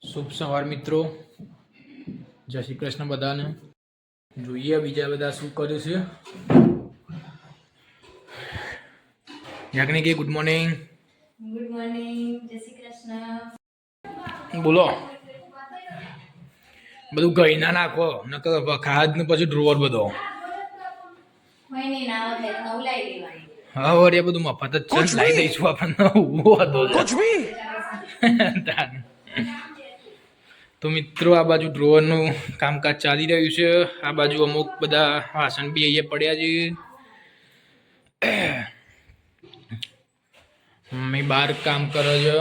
શુભ સવાર મિત્રો, જય શ્રી કૃષ્ણ બધાને. જોઈએ બીજા બધા શું કર્યું છે. યાજ્ઞિકી ગુડ મોર્નિંગ. ગુડ મોર્નિંગ, જય શ્રી કૃષ્ણ. બોલો, બધું ગઈ ના નાખો નકર ખાદ ને પછી ડ્રોવર બધો હા વર એ બધું મફત જ છે. લાવી દઈશું આપણને ઉભો હતો તો મિત્રો આ બાજુ ડ્રોવરનું કામકાજ ચાલી રહ્યું છે. આ બાજુ અમુક બધા વાસણ બી અહીંયા પડ્યા છે. મમ્મી બહાર કામ કરે છે.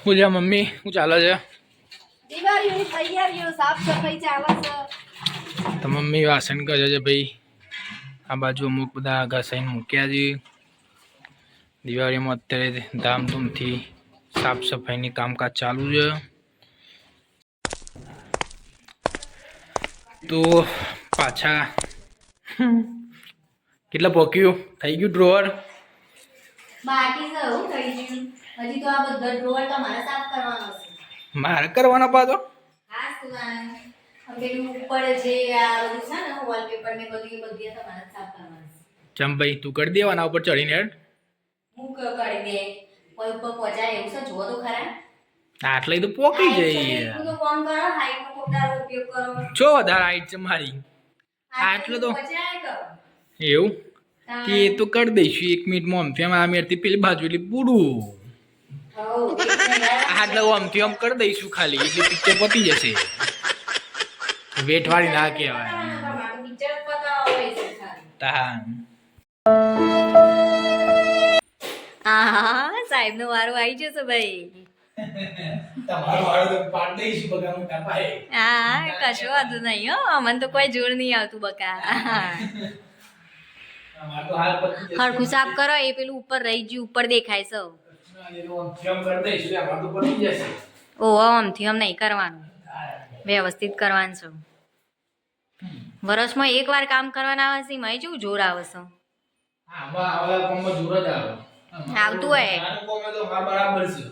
શું છે મમ્મી, શું ચાલે છે? દિવાળીની તૈયારીઓ, સાફ સફાઈ ચાલે છે. તો મમ્મી વાસણ કરે છે ભાઈ. આ બાજુ અમુક બધા ઘસાઈને મૂક્યા છે. દિવાળીમાં અત્યારે ધામધૂમથી સાફ સફાઈની કામકાજ ચાલુ છે. તો પાછા કેટલા પોક્યું થઈ ગયું ડ્રોવર? બાકી છે, હું થઈ ગયું. હજી તો આ બધા ડ્રોવર તમારે સાફ કરવાનો છે. મારે કરવાનો પાછો? હા, સુવાનું. પેલું ઉપર જે આ બધું છે ને વોલપેપર ને બધી તમારે સાફ કરવાનું છે. ચમ ભાઈ તું કરી દેવાના ઉપર ચડીને હેડ. હું કરી દે કોઈ ઉપર પહોંચાય એવું છે, જોવો તો ખરા. આટલે તો પોકી જઈએ. હું તો ફોન કરો, હાઈટ નો કોટારો ઉપયોગ કરો. જો વધારે હાઈટ છે મારી. આટલે તો પહોંચાય કરો. એવું કે એ તો કરી દઈશું 1 મિનિટમાં. આમથી આમ આ મેરથી પેલી બાજુ એટલે પૂરું. આટલે આમથી આમ કરી દઈશું ખાલી એટલે પિક્ચર પતી જશે. વેટ વાળી ના કહેવાય. તાન હા, સાહેબ નો વારો આવી જશે ભાઈ. તમારો વાળો તો પાડ દઈશું બગા મોટા પાયે. હા, કશો વાંધો નહીં હો, મને તો કોઈ જોર નહીં આવતું બકા. અમાર તો હાલ પતી જશે. હરખું સાફ કરો, એ પેલું ઉપર રહી ગયું, ઉપર દેખાય છે. કેમ કરી દઈશું અમાર તો પતી જશે. ઓહો, આમથી આમ નહીં કરવાનું, વ્યવસ્થિત કરવાનું છે. વર્ષમાં એકવાર કામ કરવાના આવે છે, એમાં જેવું જોર આવે છે. આમાં આવલા કોમમાં જોર જ આવે. આવતું હોય. નાનું કોમ તો માર બરાબર છે.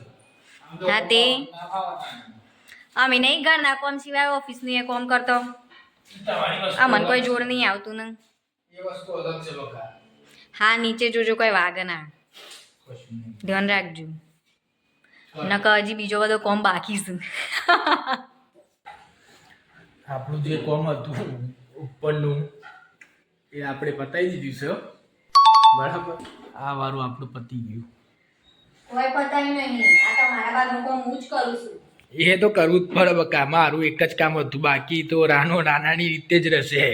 હા તે અમે નહીં ઘરના કોમ સિવાય ઓફિસની એ કોમ કરતો. આ મને કોઈ જોર નહીં આવતું ને. એ વસ્તુ અલગ છે બકા. હા, નીચે જોજો કોઈ વાગે ના, ધ્યાન રાખજો. નકર હજી બીજો બધો કોમ બાકી છે. આપણું જે કોમ હતું ઉપરનું એ આપણે પતાવી દીધું છે બરાબર. આ વારું આપણું પતી ગયું. કોઈ પતાયું નહીં, આ તો મારા બાદનું કોમ હું જ કરું છું. એ તો કરવું જ પડે બકા. મારું એક જ કામ હતું, બાકી તો નાનાની રીતે જ રહેશે.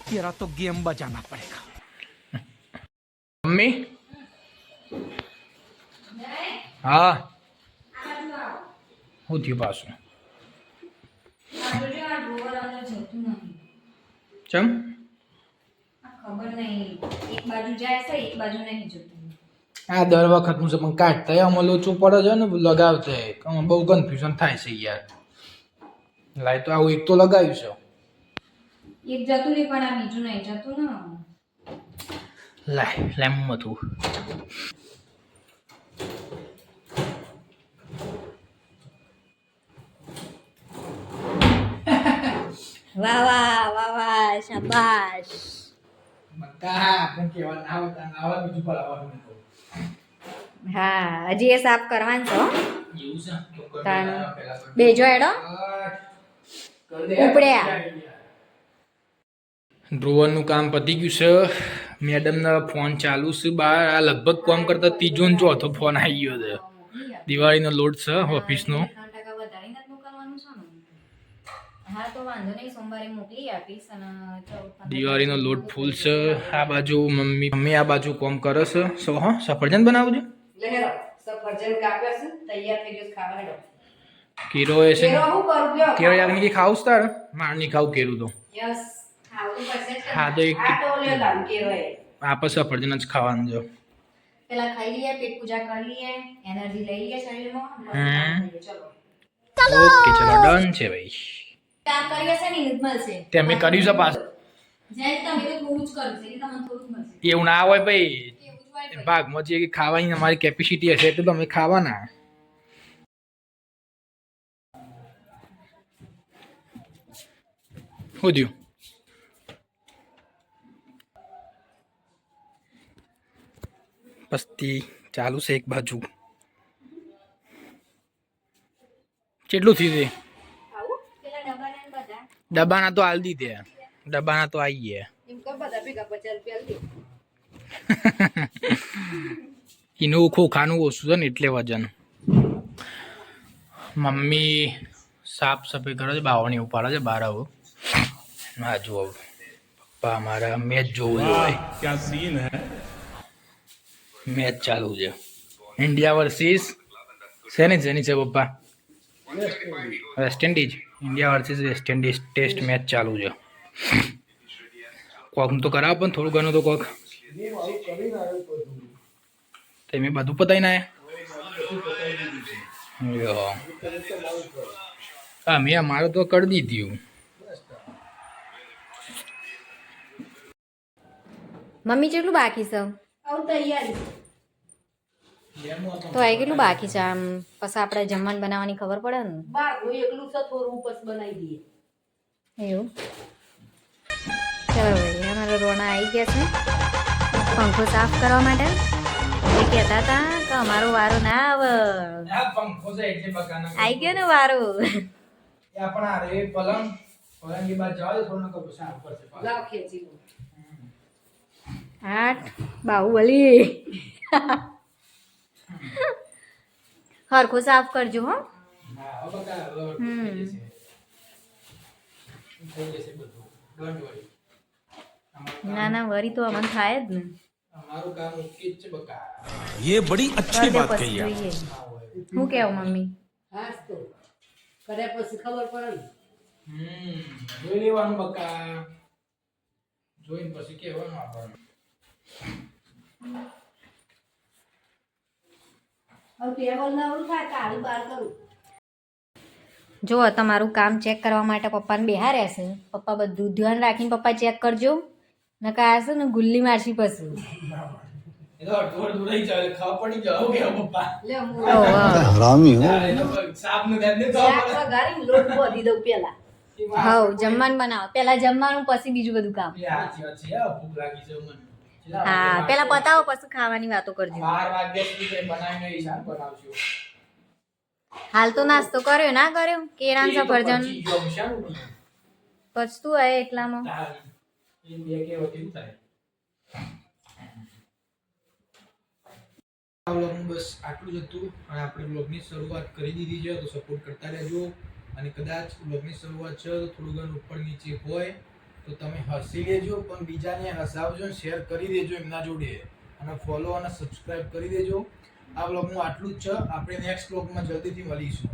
तेरा तो गेम बजाना पड़ेगा. મમ્મી હા શું થયું પાછું? ચમ ખબર નહીં, એક બાજુ જાય છે, એક બાજુ નહીં જતું. આ દર વખતનું છે પણ કાઢતા આમાં લોચું પડે છે ને લગાવતા બહુ કન્ફ્યુઝન થાય છે યાર. લાય તો આવું એક તો લગાવ્યું છે. એક જતું નહીં પણ આ બીજું નહીં જતું ને. લાય લેમ હતું. વાહ વાહ વાહ વાહ, શાબાશ. હા, હજી એ સાફ કરવાનું છે હો. બેજો એડો ઉપડ્યા. ડ્રોવરનું કામ પતી ગયું છે. મેડમના ફોન ચાલુ છે બહાર. આ લગભગ કામ કરતા ત્રીજો ને ચોથો ફોન આવી ગયો છે. દિવાળીનો લોડ છે ઓફિસનો. હા તો વાંધો નહીં, સોમવારે મોકલી આપીશ. અને દિવાળીનો લોડ ફૂલ છે. આ બાજુ મમ્મી આ બાજુ કોમ કરે છે. સફરજન બનાવજો. સફરજન કાપ્યા છે, તૈયાર થઈ ગયો ખાવા હેડો. કેરો એ છે. કેરો યાર ખાવું તાર માર નહીં ખાવું કેરું તો. યસ, ખાવું પડશે. હા તો એક આ તો લ્યો લાવ કેરો એ. આપણે સફરજન જ ખાવાનું છે. પેલા ખાઈ લઈએ, પેટ પૂજા કરી લઈએ, એનર્જી લઈ લઈએ શરીરમાં. ચલો ઓકે ચલો ડન છે ભાઈ. કામ કરી હશે ને નિર્મલ છે તે અમે કર્યું છે પાછું. જય તમે તો થોડું જ કરશે, એટલે તમને થોડું મળશે. એવું ના હોય ભાઈ. એવું જ હોય ભાગમાં જે ખાવાની અમારી કેપેસિટી હશે એટલું તો અમે ખાવાના. શું થયું? પસ્તી ચાલુ છે એક બાજુ. કેટલું થયું છે? ડબ્બાના તો હાલ દીધે, ડબ્બાના તો આવી ગયા. એનું ખોખાનું ઓછું છે ને એટલે વજન. મમ્મી સાફ સફાઈ કરે છે, બાવણી ઉપાડે છે બહાર. આવું હા જુઓ પપ્પા અમારા મેચ જોવું જોઈએ. क्या सीन है. મેચ ચાલુ છે ઇન્ડિયા વર્સિસ શેની છે પપ્પા? West Indies. India versus West Indies test match ચાલુ છે. કોક તો કરાવો પણ થોડું ઘણું તો કોક. તમે બધું પતાવીને આવ્યા? હા મેં અમારું તો કરી દીધું. મમ્મી કેટલું બાકી છે? તો એ કેટલું બાકી છે આમ? પછી આપણે જમવાનું બનાવવાની ખબર પડે ને. એવું ચલો ભાઈ, અમારા રોણા આવી ગયા છે પંખો સાફ કરવા માટે. એ કહેતા હતા કે અમારો વારો ના આવે. આવી ગયો ને વારો. આઠ બાહુબલી. હરખો સાફ કરજો હો. ના ના વરી તો અમન થાય જ ને. ये बड़ी अच्छी बात कही आप. જોઈએ શું કેવું મમ્મી? જોઈ લેવાનું બકા, જોઈને પછી કહેવાનું આપણને. જો તમારું કામ ચેક કરવા માટે પપ્પાને બેહાર્યા છે. પપ્પા બધું ધ્યાન રાખીને પપ્પા ચેક કરજો. નકા આ છે ને ગુલ્લી મારશી પછી. હવ જમવાનું બનાવો પેલા, જમવાનું પછી બીજું બધું કામ. હા પેલા પતાવો પછી ખાવાની વાતો કરજો. હાલ તો નાસ્તો કર્યો ના કર્યો? કેળાં સફરજન પચતું હોય એટલામાં. બસ આટલું જ હતું અને આપણે બ્લોગની શરૂઆત કરી દીધી છે, તો સપોર્ટ કરતા રહેજો. અને કદાચ બ્લોગની શરૂઆત છે તો થોડું ઘણું ઉપર નીચે હોય તો તમે હસી લેજો, પણ બીજાને હસાવજો, શેર કરી દેજો એમના જોડે, અને ફોલો અને સબસ્ક્રાઇબ કરી દેજો. આ બ્લોગનું આટલું જ છે. આપણે નેક્સ્ટ બ્લોગમાં જલ્દીથી મળીશું.